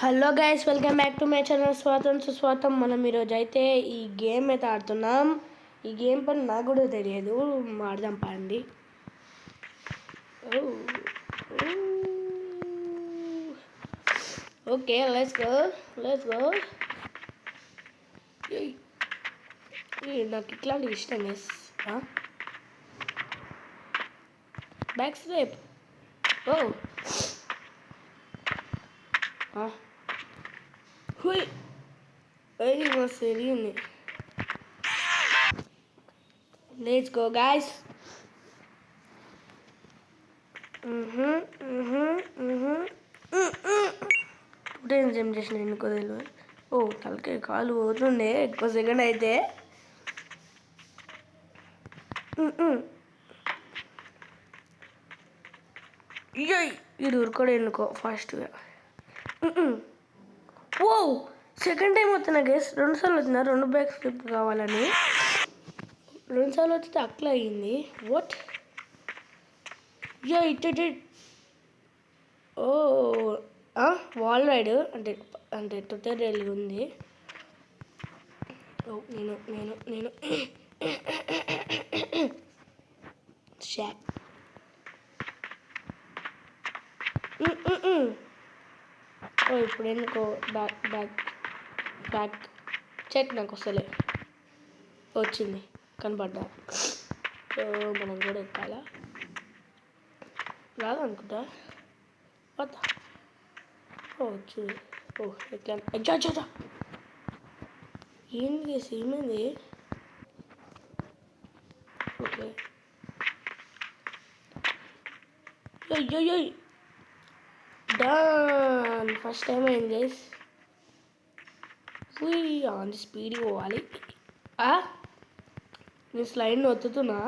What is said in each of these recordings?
Hello guys, welcome back to my channel. స్వాగతం సుస్వాగతం. మనం ఈరోజు అయితే ఈ గేమ్ అయితే ఆడుతున్నాం. ఈ గేమ్ పని నాకు కూడా తెలియదు, ఆడదాం పండి. Okay, let's go. నాకు ఇట్లాంటివి ఇష్టం. Yes back step. Oh very much serious. Let's go, guys. Two times ఏం చేసిన ఎందుకో తెలియదు. ఓ తలకే కాలు పోతుండే ఎక్కువ సెకండ్ అయితే. ఇది ఉరుకోడు ఎందుకో ఫాస్ట్గా. ఓ సెకండ్ టైం వస్తున్నా గేస్, 2 సార్లు వచ్చిన 2 బ్యాక్ స్లిప్ కావాలని. 2 సార్లు వస్తే అట్లా అయ్యింది. What it oh wall ride అంటే ట్యుటోరియల్ ఉంది. ఓ నేను షాక్. ఇప్పుడు ఎందుకో బ్యాక్ చెక్ నాకు వస్తలే. వచ్చింది, కనపడ్డా. సో మనం కూడా ఎక్కాలా? రాదనుకుంటా. వచ్చింది. ఓ ఎక్కాను. ఎచ్చా ఏంది ఏమైంది? Okay done. ఫస్ట్ టైం అయింది గైస్. అంత స్పీడ్ పోవాలి. నేను స్లైడ్ని ఒత్తుతున్నా.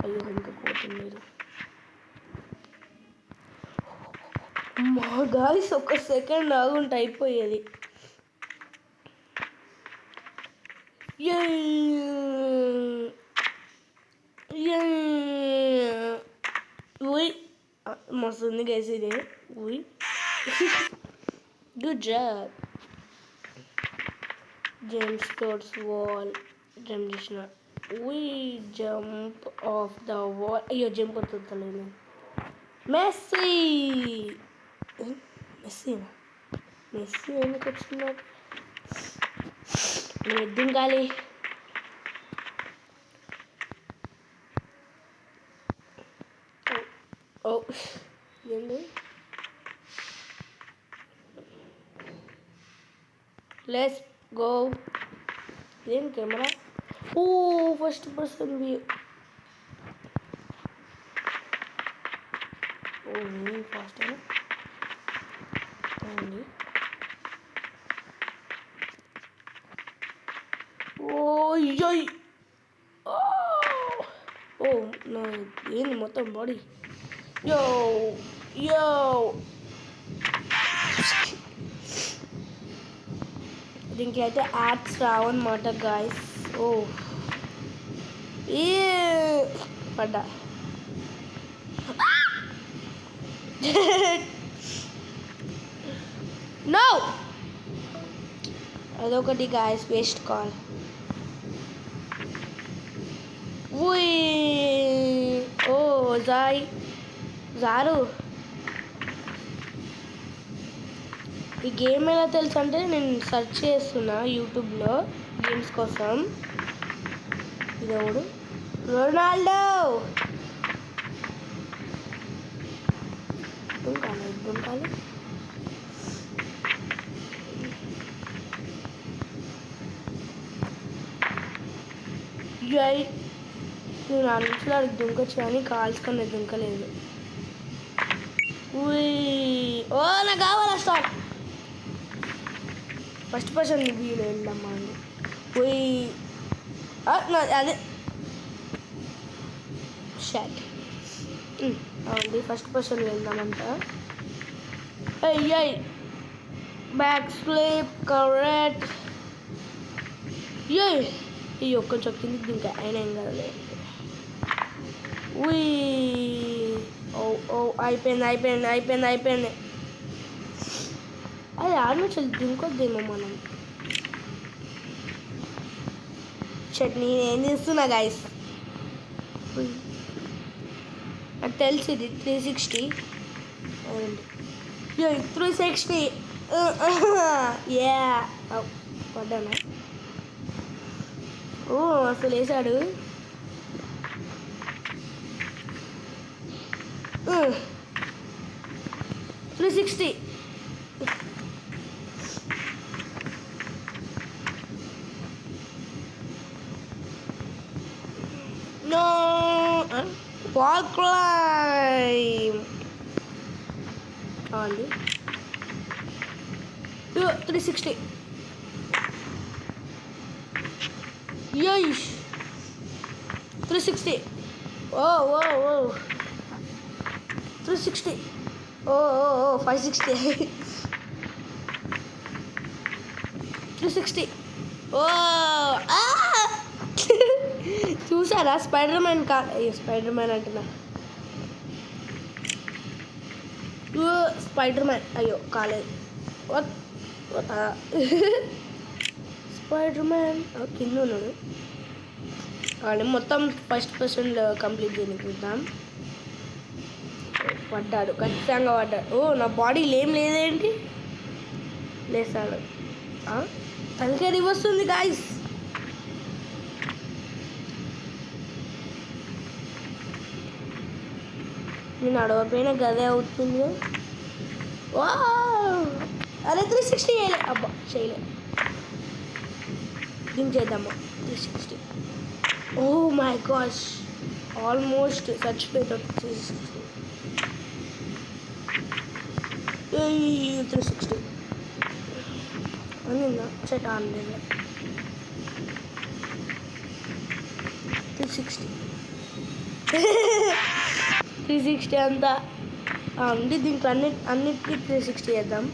అయ్యో ఇంకా పోతుంది. మా గాయస్ ఒక సెకండ్ ఆగుంటే అయిపోయేది. మస్తు ఉంది గైస్ ఇది. Good job. జేమ్స్ కోట్స్ వాల్ జంప్ చేసిన. Jump off the wall. అయ్యో జంప్ అవుతుంది. మెస్సీ ఎందుకు వచ్చిందా? నేను ఎద్దుంగాలి. ఓ ఏంది? Let's go. ఏం camera? Oh first person view. Oh నేను ఫాస్ట్ అండి. ఓ నా ఏంది మొత్తం బాడీ. దీనికి అయితే యాడ్స్ రావన్నమాట గాయస్. ఓ పడ్డా. నో అదొకటి గాయస్, వేస్ట్ కాల్. ఓ జారు. ఈ గేమ్ ఎలా తెలుసు అంటే నేను సెర్చ్ చేస్తున్నా యూట్యూబ్లో గేమ్స్ కోసం. ఇదెవడు? రొనాల్డో. దుంకాలి. నేను అన్నింటిలో అది దుంకొచ్చు కానీ కాల్చుకొని దుంకలేదు. ఓ నాకు కావాలా స్టార్ట్. ఫస్ట్ పర్సన్ వ్యూలో వెళ్దామా అండి. అదే షాట్ అండి. ఫస్ట్ పర్సన్ వెళ్దామంట. Back slip correct. ఈ ఒక్క చొక్కింది ఇంకా అయినా ఏం కదలే. అయిపోయింది. అది ఆల్మోస్ట్ దింకొద్దేమో మనం. చట్నీ ఏం చేస్తున్నా గైస్, నాకు తెలిసి ఇది 360. 360 పడ్డాను. అసలు వేసాడు. 360. No, wall climb. Only 360. Yeesh. 360. Whoa. 360. 560. 360. చూసారా స్పైడర్ మ్యాన్ అంటున్నా. స్పైడర్ మ్యాన్ అయ్యో కాలేదు. స్పైడర్ మ్యాన్ కింద ఉన్నాడు. కానీ మొత్తం ఫస్ట్ పర్సన్ కంప్లీట్ చేయనిద్దాం. పడ్డాడు, ఖచ్చితంగా పడ్డాడు. నా బాడీలో ఏం లేదేంటి, లేస్తాడు. తలకే వస్తుంది గాయస్. నేను అడవపోయినా గదే అవుతుంది. అరే 360 వేయలే, అబ్బా చేయలే. దీనికి చేద్దామా 360. ఓ మై గాష్, ఆల్మోస్ట్ చచ్చిపోయాడు. 360 అనిందా సెట్ ఆన్లైన్ 360 అంతా ఉంది. దీనికి అన్నిటికీ 360 చేద్దాం.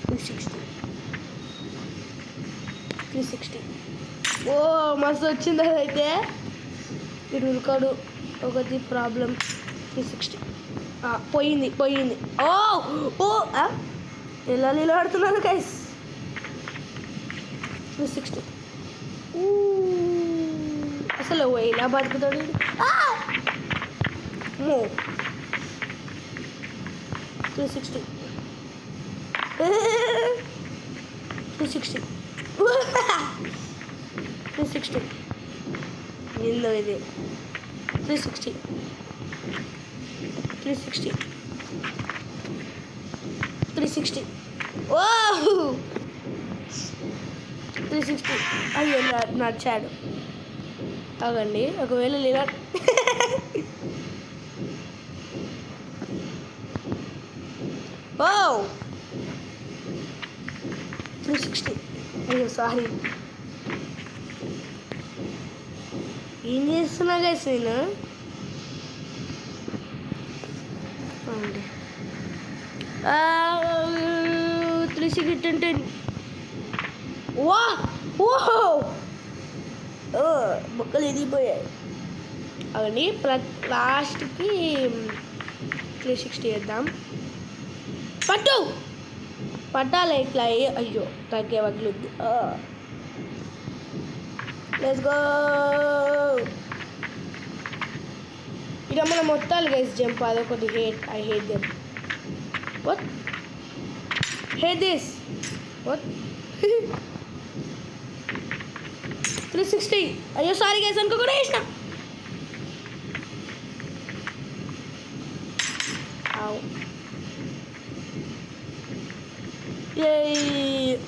360 మస్తు వచ్చింది. అదైతే ఇది ఉరకడు, ఒకటి ప్రాబ్లం. 360 పోయింది. ఎలా నిలబడుతున్నారు గైస్. 360 అసలు ఎలా బతుకుతాడు. 360 ఏందో ఇది. 360 360 అయ్యో నడిచాడు. అవండి ఒకవేళ లేదా 360 అయ్యో సారీ. ఏం చేస్తున్నా గైస్ నేను. 360 బొక్కలు ఎదిగిపోయాయి. అవన్నీ లాస్ట్కి 360 చేద్దాం. పట్టాలి ఇట్లా. అయ్యో తగ్గే వగ్లుద్ది. Let's go. ఇక మనం మొత్తాలు గైస్ జంప్. అదొకటి I hate them. What hate this. What 360 అయ్యో సారీ గైస్ అనుకో కూడా వేసిన.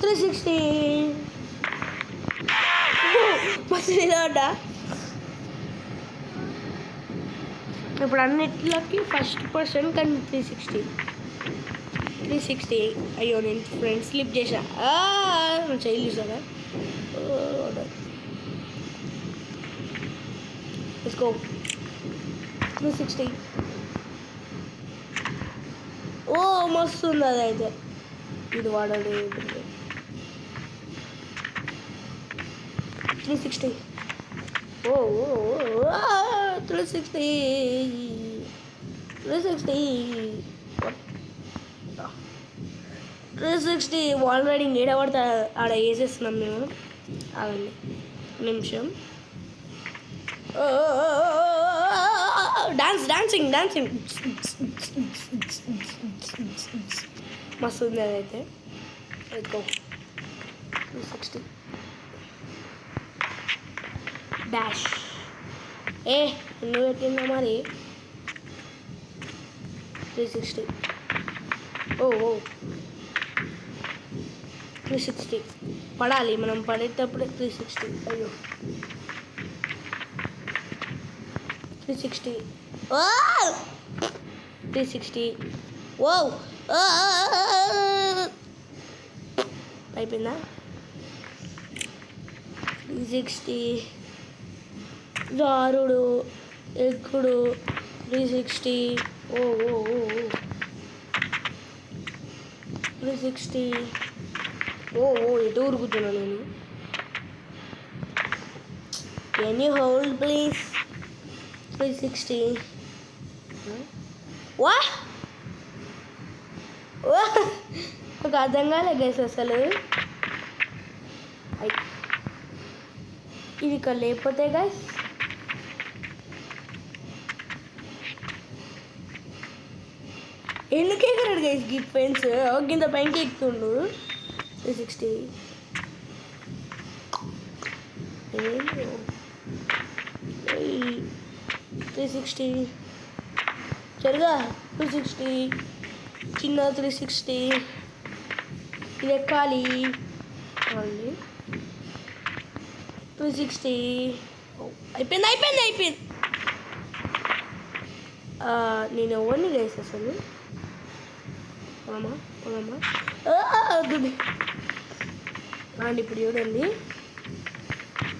360 మస్తు నిలబడ్డా. ఇప్పుడు అన్నిట్లోకి ఫస్ట్ పర్సన్ కానీ 360 అయ్యో నేను ఫ్రెండ్ స్లిప్ చేసా. చేయలేదు చూసారా. Let's go. 360 మస్తు ఉంది అదైతే. ఇది వాడాలి. 360 360 360 వాల్ రైడింగ్ ఏడ పడితే ఆడ వేసేస్తున్నాం మేము. అవండి నిమిషం. డాన్సింగ్ మస్తు ఉంది అదైతే. 360 డాష్ నువ్వు పెట్టిందా మరి. 360 360 పడాలి మనం, పడేటప్పుడే 360. అయ్యో 360 360 అయిపోయిందా. 360 జారుడు ఎక్కుడు 360 360 ఎటు ఉరుకుతున్నా నేను. Can you hold please. 360 నాకు అర్థం కాలే గైస్ అసలు. ఇది ఇక్కడ లేకపోతే గైస్ ఎందుకు ఎక్కడాడు గైస్ గిట్ ఫ్రెండ్స్ కింద పైకి ఎక్కుతుండు. 360 360 సరిగా 360 చిన్న 360 ఇది ఎక్కాలి మళ్ళీ. 360 అయిపోయింది. నేను ఎవరిని గైస్ అసలు. అండి ఇప్పుడు చూడండి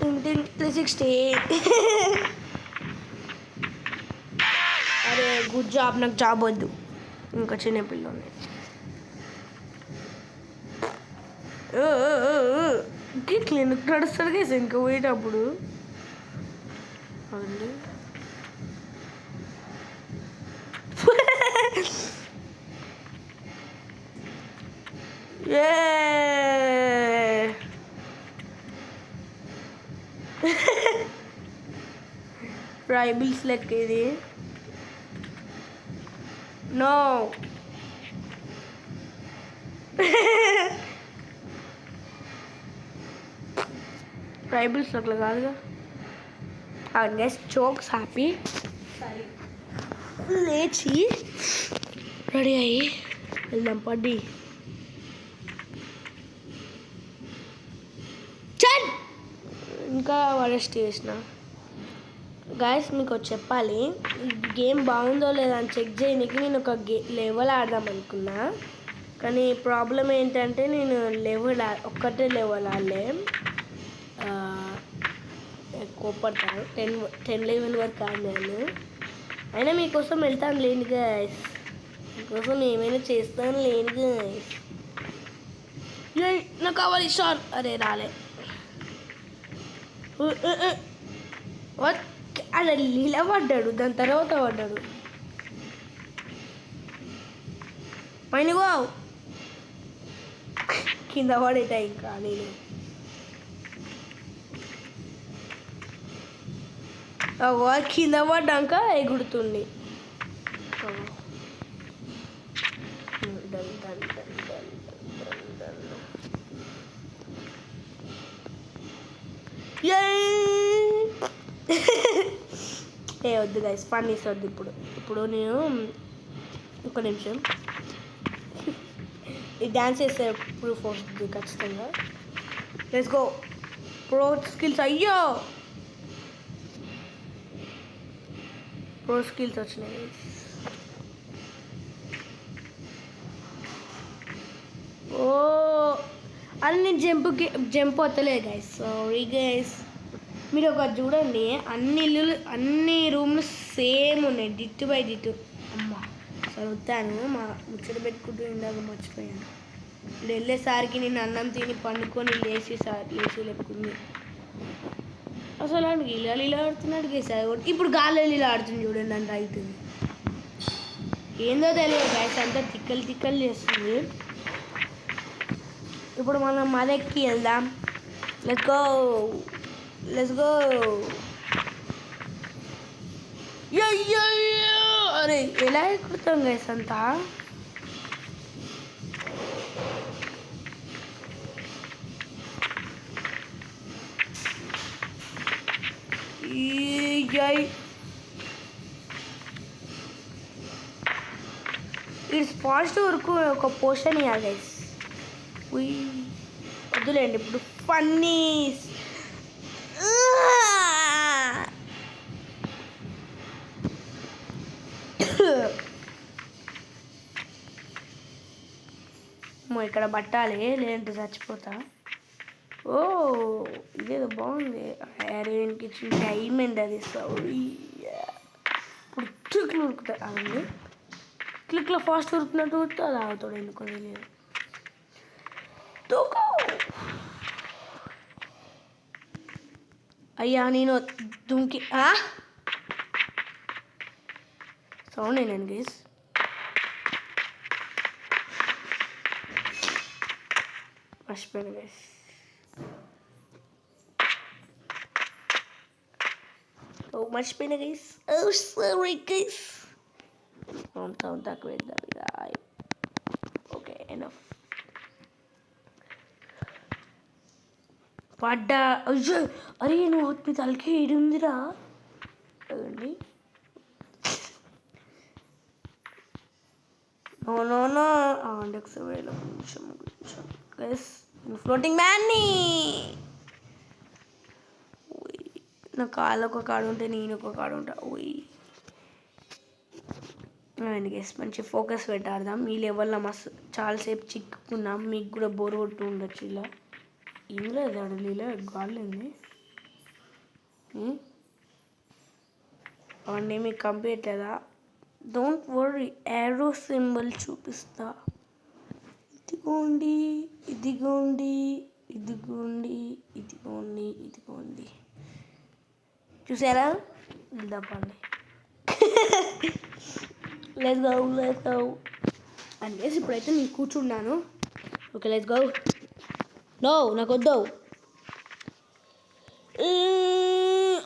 360. అరే గుడ్ జాబ్, నాకు జాబ్ వద్దు, ఇంకా చిన్న పిల్లలు. క్లినిక్ నడుస్తాడు కేసు ఇంకా పోయేటప్పుడు. అవునండి ట్రైబల్స్ లెక్క ఇది. నో ట్రైబల్స్ లెక్క కాదుగా. గెస్ చోక్స్ హ్యాపీ లేచి రెడీ అయ్యి వెళ్దాం పడ్డి. ఇంకా వరస్ట్ చేసిన గాయస్. మీకు చెప్పాలి, ఈ గేమ్ బాగుందో లేదా అని చెక్ చేయడానికి నేను ఒక లెవెల్ ఆడదాం అనుకున్నా. కానీ ప్రాబ్లం ఏంటంటే నేను ఒక్కటే లెవెల్ ఆడలే. కోపడతాను 10 లెవెల్ వరకు ఆడినాను. అయినా మీకోసం వెళ్తాను లేని గాయస్, మీకోసం ఏమైనా చేస్తాను లేని గాయస్. నాకు కావాలి షార్. అరే రాలే. అలా నీళ్ళ పడ్డాడు, దాని తర్వాత పడ్డాడు. పైన కింద పడేట ఇంకా నేను. కింద పడ్డాక ఎగుడుతుంది. వద్దు గైస్, ఫన్ వద్దు. ఇప్పుడు నేను ఒక నిమిషం ఈ డ్యాన్స్ చేస్తే ప్రూఫ్ వస్తుంది ఖచ్చితంగా. Let's go. Pro skills. అయ్యో ప్రో స్కిల్స్ వచ్చినాయి. అన్ని జంప్ వస్తలేదు గైస్, సారీ గైస్. మీరు ఒక చూడండి, అన్ని రూమ్లు సేమ్ ఉన్నాయి, డిట్టు బై డిట్టు. అమ్మ చదువుతాను, మా ముచ్చట పెట్టుకుంటూ ఇందాక మర్చిపోయాను. ఇప్పుడు వెళ్ళేసరికి నేను అన్నం తిని పండుకొని లేచి లేకుంది. అసలు ఇలా ఆడుతున్నాడు గేసారు. ఇప్పుడు గాలి ఇలా ఆడుతుంది చూడండి, అంటే అవుతుంది. ఏందో తెలియదు గైస్, అంతా తిక్కలు చేస్తుంది. ఇప్పుడు మనం మదెక్కి వెళ్దాం. Let's go. అరే ఎలా ఎక్కుతాం గైస్ అంతా? ఇది ఫాస్ట్ వరకు ఒక పోర్షన్ ఇవ్వాలి గైస్. వద్దులేండి ఇప్పుడు ఫన్నీ. ఇక్కడ పట్టాలి, లేదంటే చచ్చిపోతా. ఓ ఇదేదో బాగుంది. హెరోయిన్కి ఇచ్చిన డైమండ్ అది. సారీ ఇప్పుడు క్లిక్లు ఉరుకుతాయి. అదండి క్లిక్లో ఫాస్ట్ ఉరుకున్నట్టు ఉరుకుతా, అది ఆగుతాడు ఎందుకో తెలియదు. అయ్యా నేను దుంకి సౌండ్ ఏంటండి గైస్? మర్చిపోయాను గైస్. మర్చిపోయినా గైస్. Sorry guys. సౌండ్ తక్కువ వేద్దాం ఇక. Okay enough. పడ్డా. అయ్యో అరే నువ్వు మీ తలకి ఏడు ఉందిరా. అదండి నో అండి ఒకసారి నిమిషం గైస్. ఫ్లోటింగ్ మ్యాన్ని నా కాళ్ళు ఒక కాడు ఉంటే నేను ఒక కాడు ఉంటా. అండి గైస్ మంచి ఫోకస్ పెట్టాడదాం. ఈ లెవెల్లో మస్తు చాలాసేపు చిక్కుకున్నాం. మీకు కూడా బోర్ కొట్టు ఉండొచ్చు. ఇలా ఏం లేదు అడలిలో గాలింది అవన్నీ మీకు కంప్లీట్ కదా. డోంట్ వర్రీ, ఏరో సింబల్ చూపిస్తా. ఇదిగోండి. చూసారా? వెళ్దాపండి. లెట్స్ గో అండ్ గైస్ ఇప్పుడైతే నేను కూర్చున్నాను. Okay let's go. నో నాకు వద్దు.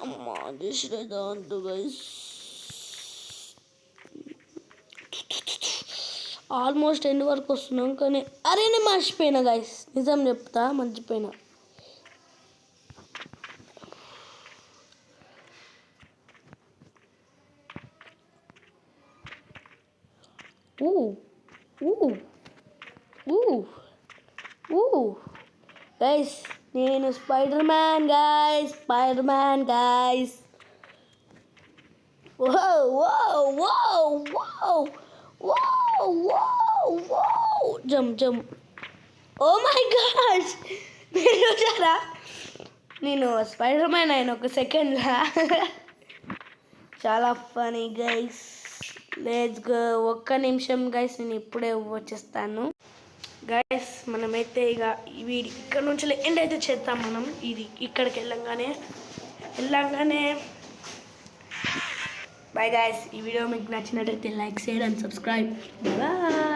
అమ్మా దిష్టి గైస్. ఆల్మోస్ట్ ఎండ్ వరకు వస్తున్నాం కానీ అరే నేను మర్చిపోయినా గైస్. నిజం చెప్తా, మర్చిపోయినా. గైస్ నేను spider man guys. Jump. Oh my god, మీరు చూసారా? నేను స్పైడర్ మ్యాన్ అయిన ఒక సెకండ్లా. చాలా ఫనీ గైస్. Let's go. ఒక్క నిమిషం గైస్, నేను ఇప్పుడే వచ్చేస్తాను గైస్. మనమైతే ఇక వీడి ఇక్కడ నుంచి ఎండ్ అయితే చేద్దాం మనం. ఇది ఇక్కడికి వెళ్ళంగానే బాయ్ గైస్. ఈ వీడియో మీకు నచ్చినట్టయితే like share and subscribe. Bye.